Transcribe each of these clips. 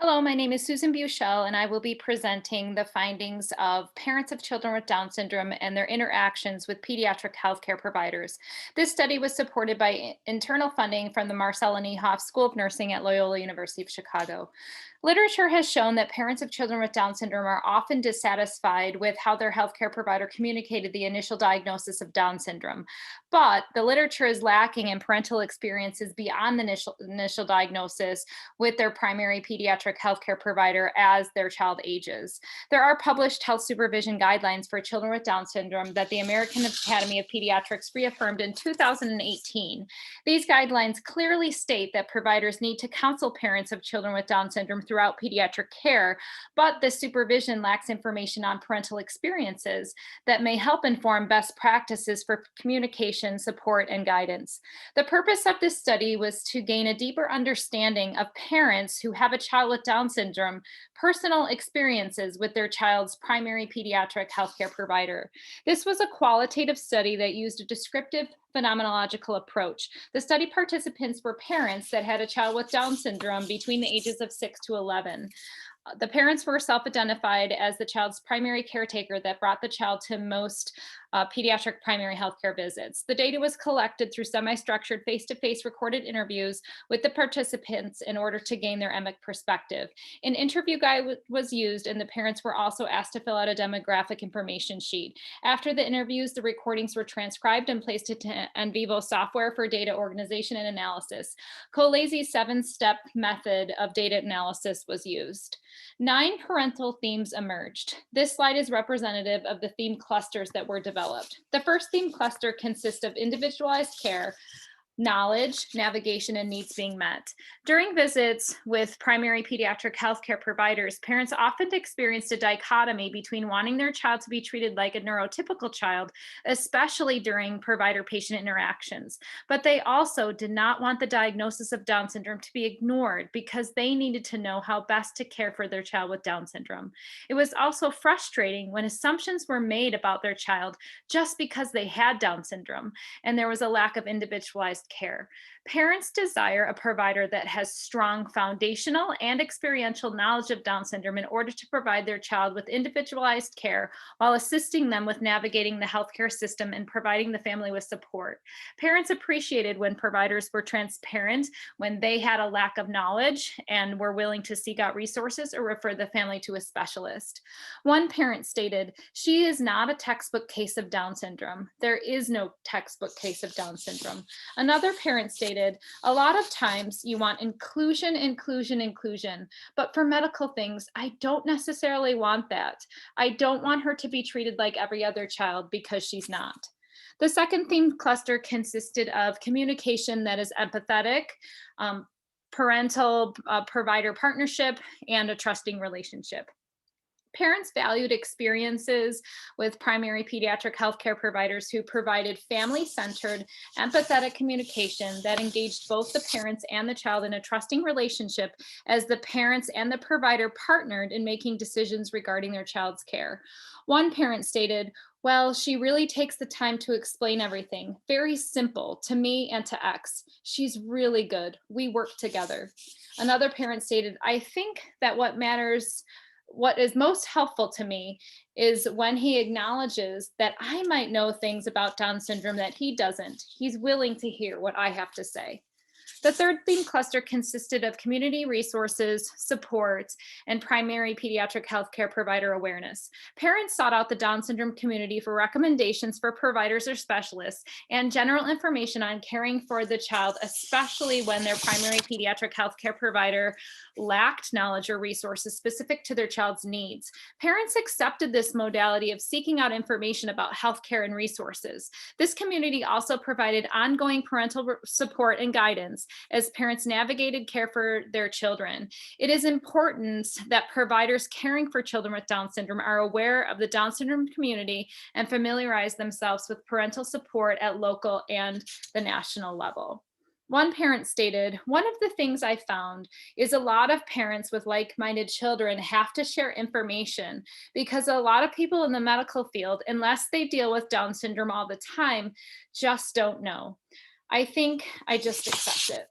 Hello, my name is Susan Buechele, and I will be presenting the findings of parents of children with Down syndrome and their interactions with pediatric healthcare providers. This study was supported by internal funding from the Marcella Niehoff School of Nursing at Loyola University of Chicago. Literature has shown that parents of children with Down syndrome are often dissatisfied with how their healthcare provider communicated the initial diagnosis of Down syndrome. But the literature is lacking in parental experiences beyond the initial diagnosis with their primary pediatric healthcare provider as their child ages. There are published health supervision guidelines for children with Down syndrome that the American Academy of Pediatrics reaffirmed in 2018. These guidelines clearly state that providers need to counsel parents of children with Down syndrome throughout pediatric care, but the supervision lacks information on parental experiences that may help inform best practices for communication, support, and guidance. The purpose of this study was to gain a deeper understanding of parents who have a child with Down syndrome, personal experiences with their child's primary pediatric healthcare provider. This was a qualitative study that used a descriptive phenomenological approach. The study participants were parents that had a child with Down syndrome between the ages of 6 to 11. The parents were self identified as the child's primary caretaker that brought the child to most pediatric primary healthcare visits. The data was collected through semi structured face to face recorded interviews with the participants in order to gain their EMIC perspective. An interview guide was used, and the parents were also asked to fill out a demographic information sheet. After the interviews, the recordings were transcribed and placed into NVivo software for data organization and analysis. Collazy's 7-step method of data analysis was used. 9 parental themes emerged. This slide is representative of the theme clusters that were developed. The first theme cluster consists of individualized care, knowledge, navigation, and needs being met. During visits with primary pediatric healthcare providers, parents often experienced a dichotomy between wanting their child to be treated like a neurotypical child, especially during provider-patient interactions. But they also did not want the diagnosis of Down syndrome to be ignored because they needed to know how best to care for their child with Down syndrome. It was also frustrating when assumptions were made about their child just because they had Down syndrome, and there was a lack of individualized care. Parents desire a provider that has strong foundational and experiential knowledge of Down syndrome in order to provide their child with individualized care while assisting them with navigating the healthcare system and providing the family with support. Parents appreciated when providers were transparent when they had a lack of knowledge and were willing to seek out resources or refer the family to a specialist. One parent stated, "She is not a textbook case of Down syndrome. There is no textbook case of Down syndrome." Another parent stated, "A lot of times you want inclusion, inclusion, inclusion, but for medical things, I don't necessarily want that. I don't want her to be treated like every other child because she's not." The second theme cluster consisted of communication that is empathetic, parental provider partnership, and a trusting relationship. Parents valued experiences with primary pediatric healthcare providers who provided family centered, empathetic communication that engaged both the parents and the child in a trusting relationship as the parents and the provider partnered in making decisions regarding their child's care. One parent stated, "Well, she really takes the time to explain everything. Very simple to me and to X. She's really good. We work together." Another parent stated, "I think that what is most helpful to me is when he acknowledges that I might know things about Down syndrome that he doesn't. He's willing to hear what I have to say." The third theme cluster consisted of community resources, support, and primary pediatric healthcare provider awareness. Parents sought out the Down syndrome community for recommendations for providers or specialists and general information on caring for the child, especially when their primary pediatric healthcare provider lacked knowledge or resources specific to their child's needs. Parents accepted this modality of seeking out information about healthcare and resources. This community also provided ongoing parental support and guidance as parents navigated care for their children. It is important that providers caring for children with Down syndrome are aware of the Down syndrome community and familiarize themselves with parental support at local and the national level. One parent stated, "One of the things I found is a lot of parents with like minded children have to share information because a lot of people in the medical field, unless they deal with Down syndrome all the time, just don't know. I think I just accept it."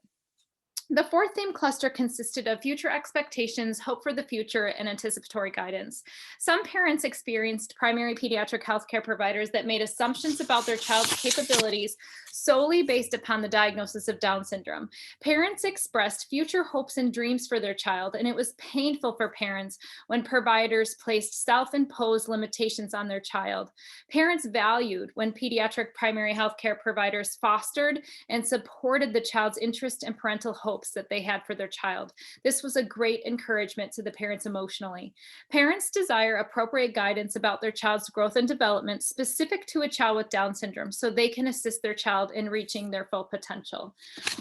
The fourth theme cluster consisted of future expectations, hope for the future, and anticipatory guidance. Some parents experienced primary pediatric healthcare providers that made assumptions about their child's capabilities solely based upon the diagnosis of Down syndrome. Parents expressed future hopes and dreams for their child, and it was painful for parents when providers placed self imposed limitations on their child. Parents valued when pediatric primary healthcare providers fostered and supported the child's interest and parental hopes that they had for their child. This was a great encouragement to the parents emotionally. Parents desire appropriate guidance about their child's growth and development specific to a child with Down syndrome so they can assist their child in reaching their full potential.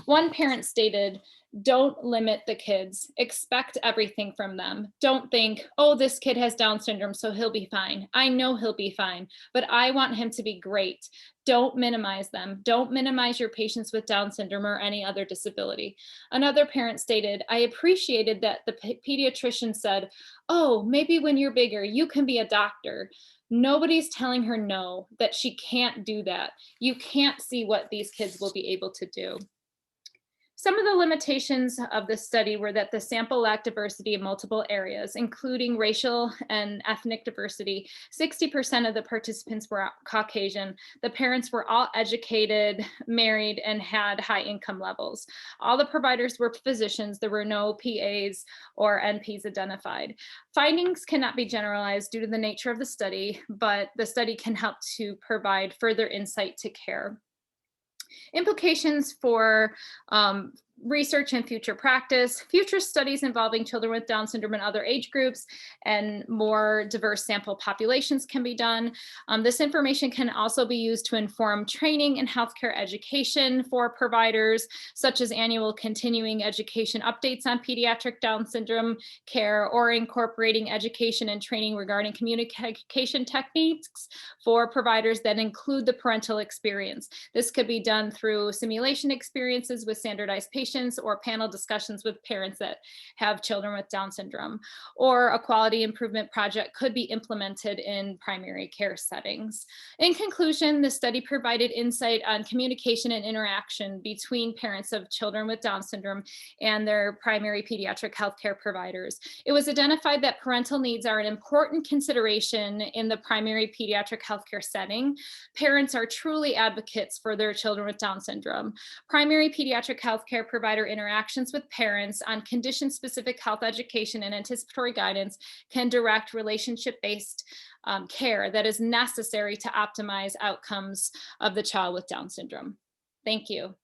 One parent stated, "Don't limit the kids. Expect everything from them. Don't think, oh, this kid has Down syndrome, so he'll be fine. I know he'll be fine, but I want him to be great." Don't minimize them. Don't minimize your patients with Down syndrome or any other disability. Another parent stated, "I appreciated that the pediatrician said, oh, maybe when you're bigger, you can be a doctor." Nobody's telling her no, that she can't do that. You can't see what these kids will be able to do. Some of the limitations of this study were that the sample lacked diversity in multiple areas, including racial and ethnic diversity. 60% of the participants were Caucasian. The parents were all educated, married, and had high income levels. All the providers were physicians. There were no PAs or NPs identified. Findings cannot be generalized due to the nature of the study, but the study can help to provide further insight to care. Implications for research and future practice, future studies involving children with Down syndrome and other age groups, and more diverse sample populations can be done. This information can also be used to inform training and healthcare education for providers, such as annual continuing education updates on pediatric Down syndrome care, or incorporating education and training regarding communication techniques for providers that include the parental experience. This could be done through simulation experiences with standardized patients or panel discussions with parents that have children with Down syndrome. Or a quality improvement project could be implemented in primary care settings. In conclusion, the study provided insight on communication and interaction between parents of children with Down syndrome and their primary pediatric healthcare providers. It was identified that parental needs are an important consideration in the primary pediatric healthcare setting. Parents are truly advocates for their children with Down syndrome. Primary pediatric healthcare provider interactions with parents on condition-specific health education and anticipatory guidance can direct relationship-based care that is necessary to optimize outcomes of the child with Down syndrome. Thank you.